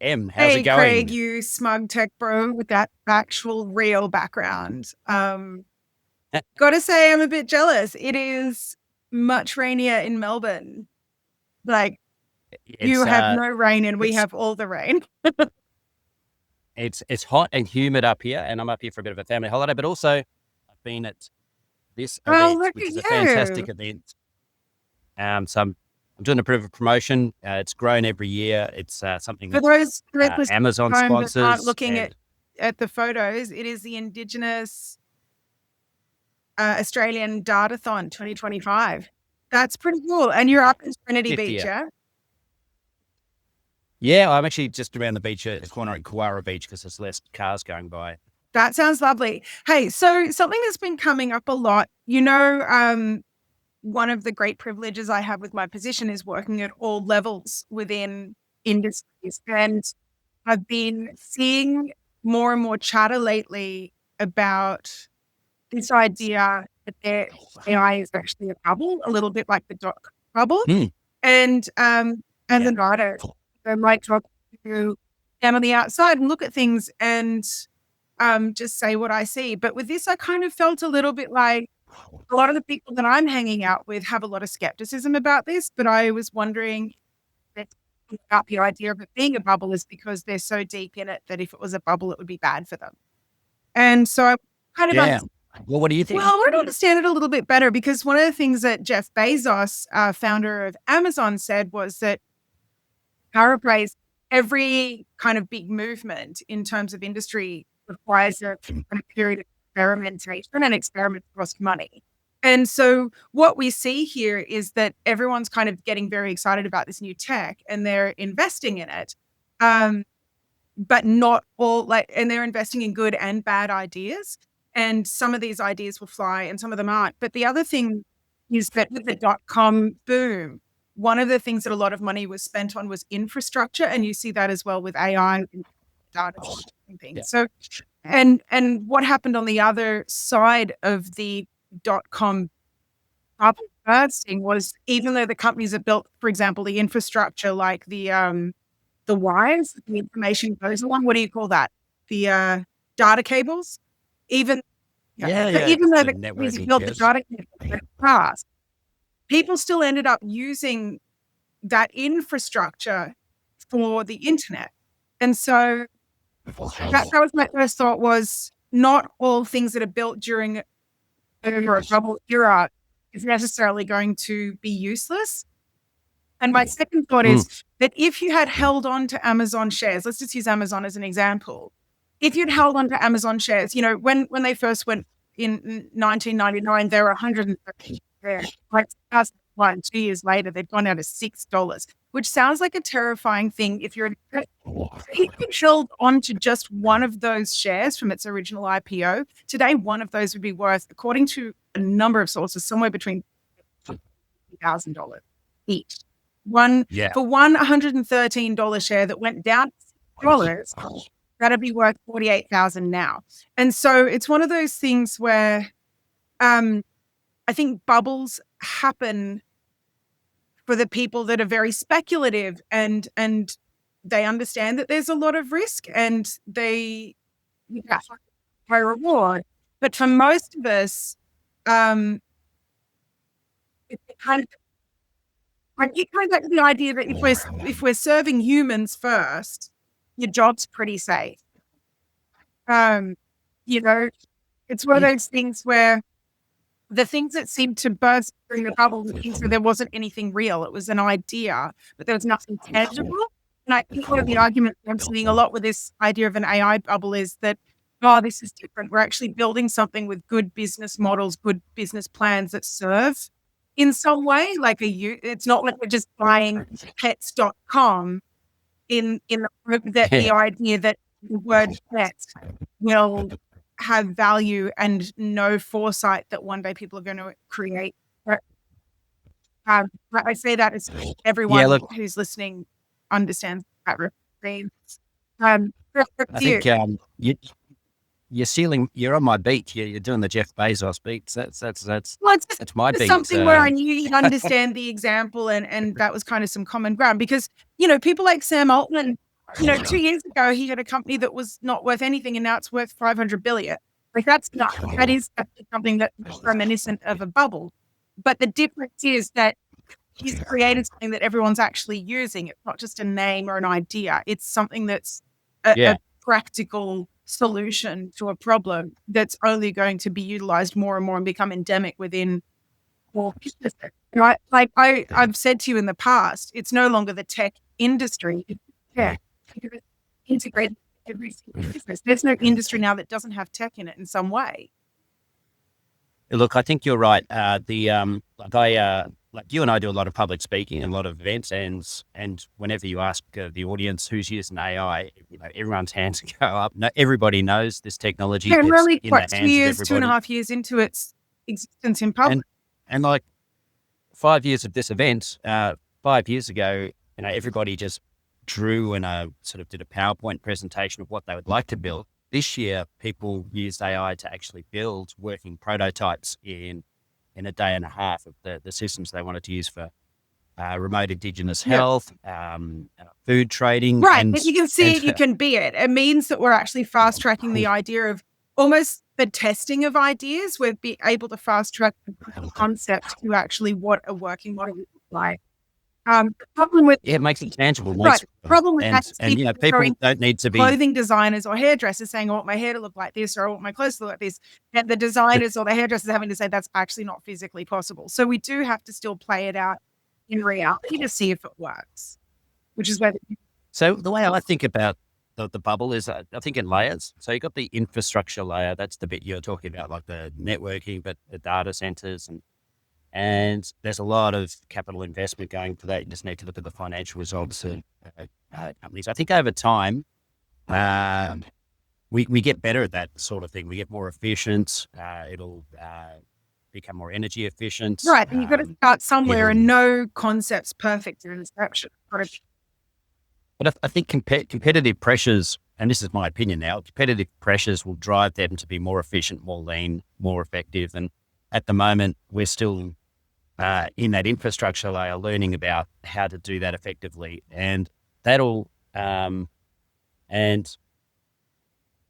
How's it Hey, Craig, going? you smug tech bro with that actual real background. Gotta say, I'm a bit jealous. It is much rainier in Melbourne. Like, you It's have uh no rain and we it's have all the rain. it's hot and humid up here, and I'm up here for a bit of a family holiday, but also I've been at this Oh, event, look which at is a you. fantastic event. So I'm doing a bit of a promotion. It's grown every year. It's something For that those listening Amazon at home that aren't sponsors, looking and at the photos, it is the Indigenous Australian Datathon 2025. That's pretty cool. And you're up in Trinity fifth Beach, year. yeah? Yeah, I'm actually just around the beach at the corner at Kawara Beach because there's less cars going by. That sounds lovely. Hey, so something that's been coming up a lot, one of the great privileges I have with my position is working at all levels within industries. And I've been seeing more and more chatter lately about this idea that AI is actually a bubble, a little bit like the dot bubble. Hmm. And as Yeah. an artist, I might talk to them on the outside and look at things and just say what I see. But with this, I kind of felt a little bit like a lot of the people that I'm hanging out with have a lot of skepticism about this, but I was wondering about the idea of it being a bubble is because they're so deep in it that if it was a bubble, it would be bad for them. And so I kind of, Yeah. Well, what do you well, think? I want to understand it a little bit better because one of the things that Jeff Bezos, founder of Amazon, said was that paraphrase, every kind of big movement in terms of industry requires a kind of period of experimentation and experiments cost money. And so what we see here is that everyone's kind of getting very excited about this new tech and they're investing in it. But not all and they're investing in good and bad ideas. And some of these ideas will fly and some of them aren't. But the other thing is that with the dot-com boom, one of the things that a lot of money was spent on was infrastructure. And you see that as well with AI and data and Yeah. things. So, and what happened on the other side of the dot-com bursting was even though the companies that built, for example, the infrastructure like the wires, the information goes along. What do you call that? The data cables. Even yeah. Yeah, So yeah. even though The the companies that networking, built the yes. data cables went fast, people still ended up using that infrastructure for the internet. And so that was my first thought was not all things that are built during over a bubble era is necessarily going to be useless. And my second thought Mm. is that if you had held on to Amazon shares, let's just use Amazon as an example. If you'd held on to Amazon shares, when they first went in 1999, there were 130 shares. Like 2001, 2 years later, they've gone down to $6, which sounds like a terrifying thing. If you held on to just one of those shares from its original IPO, today one of those would be worth, according to a number of sources, somewhere between $1,000 each. One Yeah. for $113 share that went down to $6, that'd be worth 48,000 now. And so it's one of those things where I think bubbles happen for the people that are very speculative and they understand that there's a lot of risk and they get high reward. But for most of us, it kind of I get kind of back to the idea that if we're serving humans first, your job's pretty safe. Um, you know, it's one of those things where the things that seemed to burst during the bubble, the things where there wasn't anything real, it was an idea, but there was nothing tangible. And I think one of the arguments I'm seeing a lot with this idea of an AI bubble is that, oh, this is different. We're actually building something with good business models, good business plans that serve in some way. It's not like we're just buying pets.com in the hope that Yeah. the idea that the word pet will have value and no foresight that one day people are going to create. But I say that as Yeah. everyone Look, who's listening understands that reference. For I you, think you're on my beat. You're doing the Jeff Bezos beats. well, it's That's my just beat. something where I knew you'd understand the example, and that was kind of some common ground because people like Sam Altman. 2 years ago, he had a company that was not worth anything, and now it's worth 500 billion. Like that is something that's reminiscent of a bubble. But the difference is that he's created something that everyone's actually using. It's not just a name or an idea. It's something that's a practical solution to a problem that's only going to be utilized more and more and become endemic within all businesses. Right? Like I've said to you in the past, it's no longer the tech industry. Yeah. Integrated every single business. There's no industry now that doesn't have tech in it in some way. Look, I think you're right. Like you and I do a lot of public speaking and a lot of events, and whenever you ask the audience who's using AI, everyone's hands go up. No, everybody knows this technology. Yeah, It's really, in the hands 2.5 years into its existence in public. And like 5 years of this event, 5 years ago, everybody just drew and sort of did a PowerPoint presentation of what they would like to build. This year, people used AI to actually build working prototypes in a day and a half of the systems they wanted to use for remote Indigenous health, food trading. Right. If you can see it, you can be it. It means that we're actually fast tracking the idea of almost the testing of ideas. We'll be able to fast track the concept to actually what a working model would look like. Problem with it makes it tangible. Right. Problem with that is people don't need to be clothing designers or hairdressers saying, I want my hair to look like this, or I want my clothes to look like this. And the designers or the hairdressers having to say that's actually not physically possible. So we do have to still play it out in reality to see if it works, which is where. So the way I think about the bubble is I think in layers. So you've got the infrastructure layer. That's the bit you're talking about, like the networking, but the data centers and there's a lot of capital investment going for that. You just need to look at the financial results of companies. I think over time, we get better at that sort of thing. We get more efficient. It'll become more energy efficient. Right. And you've got to start somewhere, and no concept's perfect in inception. But I think competitive pressures, and this is my opinion now, competitive pressures will drive them to be more efficient, more lean, more effective. And at the moment, we're still in that infrastructure layer, learning about how to do that effectively. And that'll, and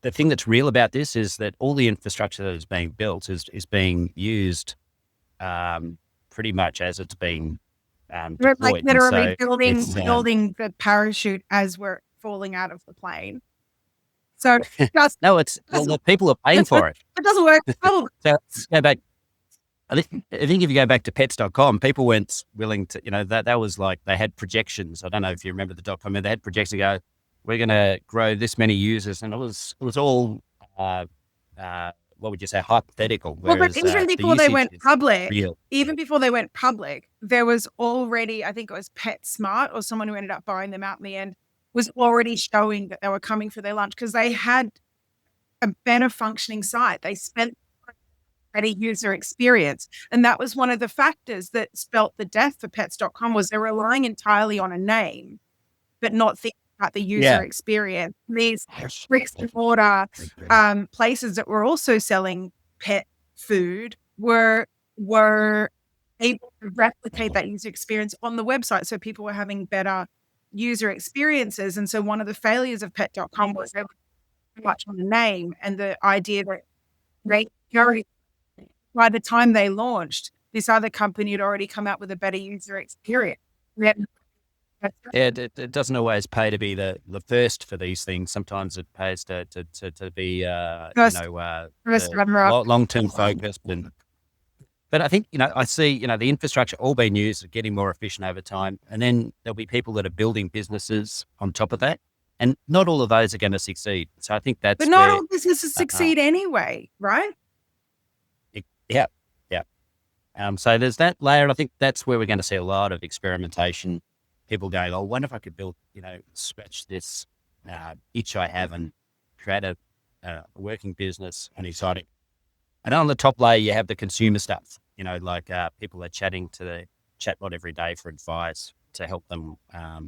the thing that's real about this is that all the infrastructure that is being built is being used pretty much as it's being deployed. Like literally building the parachute as we're falling out of the plane. So the people are paying for it. It doesn't work. So let's go back. I think if you go back to pets.com, people weren't willing to, that was like, they had projections. I don't know if you remember the .com, they had projections to go, we're going to grow this many users. And it was all, what would you say, hypothetical. Whereas, but even before they went public, there was already, I think it was PetSmart or someone who ended up buying them out in the end, was already showing that they were coming for their lunch because they had a better functioning site. They spent better user experience. And that was one of the factors that spelt the death for pets.com was they're relying entirely on a name, but not thinking about the user experience. These bricks and mortar places that were also selling pet food were able to replicate that user experience on the website. So people were having better user experiences. And so one of the failures of pet.com was they were too much on the name and the idea that by the time they launched, this other company had already come out with a better user experience. It doesn't always pay to be the first for these things. Sometimes it pays to be long-term focused. But I think I see the infrastructure all being used, getting more efficient over time, and then there'll be people that are building businesses on top of that, and not all of those are going to succeed. So I think that's. But not all businesses succeed anyway, right? Yeah. So there's that layer, and I think that's where we're going to see a lot of experimentation. People going, "Oh, wonder if I could build, scratch this itch I have and create a working business and exciting." And on the top layer, you have the consumer stuff. Like people are chatting to the chatbot every day for advice to help them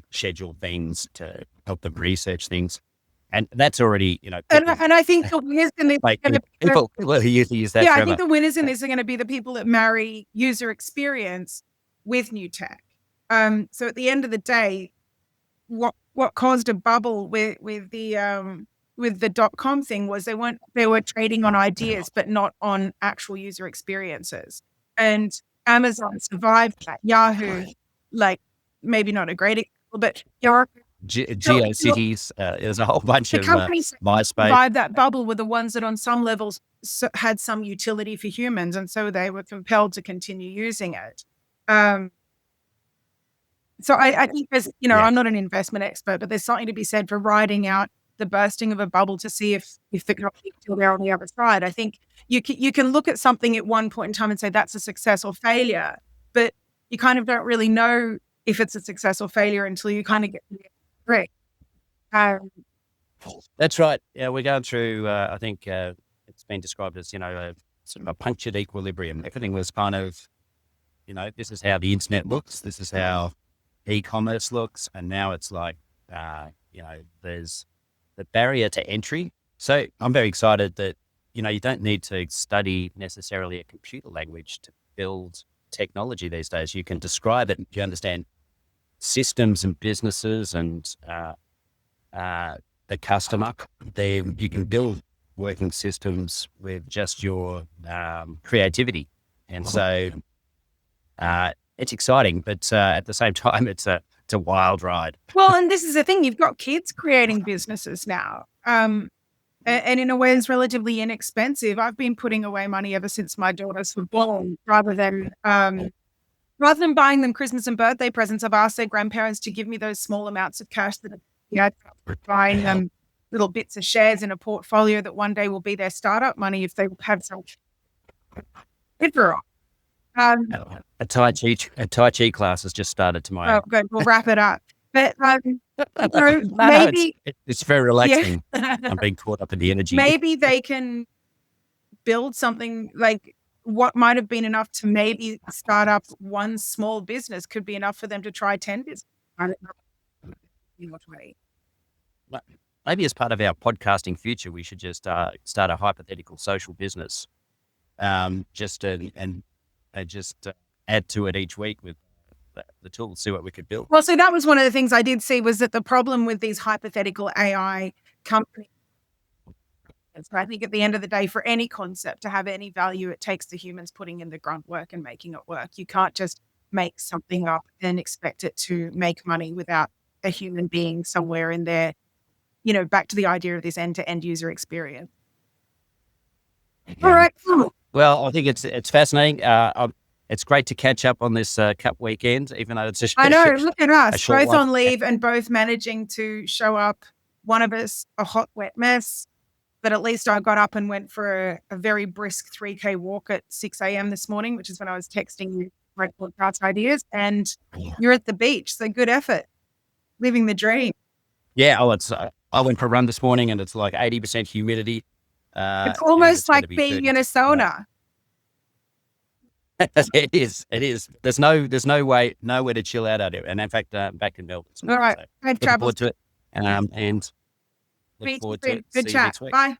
schedule things, to help them research things. And that's already, and I think the winners in this people who use that. Yeah, I think the winners in this are going to be the people that marry user experience with new tech. So at the end of the day, what what caused a bubble with the dot-com thing was they were trading on ideas, but not on actual user experiences. And Amazon survived that. Yahoo, like maybe not a great example, but Yahoo, GeoCities, there's a whole bunch the of companies that MySpace. survived that bubble were the ones that on some levels had some utility for humans. And so they were compelled to continue using it. So I think there's, I'm not an investment expert, but there's something to be said for riding out the bursting of a bubble to see if the company's still there on the other side. I think you can look at something at one point in time and say that's a success or failure, but you kind of don't really know if it's a success or failure until you kind of get to the break. That's right. Yeah, we're going through, I think it's been described as, a sort of a punctured equilibrium. Everything was kind of, this is how the internet looks. This is how e-commerce looks. And now it's like, there's the barrier to entry. So I'm very excited that, you don't need to study necessarily a computer language to build technology these days. You can describe it. You understand systems and businesses and the customer. You can build working systems with just your creativity. And so it's exciting, but at the same time, it's a wild ride. Well, and this is the thing, you've got kids creating businesses now. And in a way, it's relatively inexpensive. I've been putting away money ever since my daughters were born, rather than buying them Christmas and birthday presents. I've asked their grandparents to give me those small amounts of cash that buying them little bits of shares in a portfolio that one day will be their startup money if they have some. A Tai Chi class has just started tomorrow. Oh, good. We'll wrap it up. But maybe it's very relaxing. Yeah. I'm being caught up in the energy. Maybe they can build something like what might have been enough to maybe start up one small business could be enough for them to try 10 businesses. I don't know. Maybe as part of our podcasting future, we should just start a hypothetical social business, just add to it each week with the tools, see what we could build. Well, so that was one of the things I did see, was that the problem with these hypothetical AI companies, I think at the end of the day, for any concept to have any value, it takes the humans putting in the grunt work and making it work. You can't just make something up and expect it to make money without a human being somewhere in there, back to the idea of this end-to-end user experience. Yeah. All right. Well, I think it's fascinating. It's great to catch up on this Cup weekend, even though it's I know, look at us, both on leave and both managing to show up. One of us a hot, wet mess, but at least I got up and went for a very brisk 3K walk at 6 a.m. this morning, which is when I was texting you my podcast ideas, and you're at the beach. So good effort, living the dream. Yeah, I went for a run this morning and it's like 80% humidity. It's almost like being in a sauna. It is. There's nowhere to chill out here. And in fact, back in Melbourne. All right. So looking forward to it. And look forward to it. Good chat. Bye.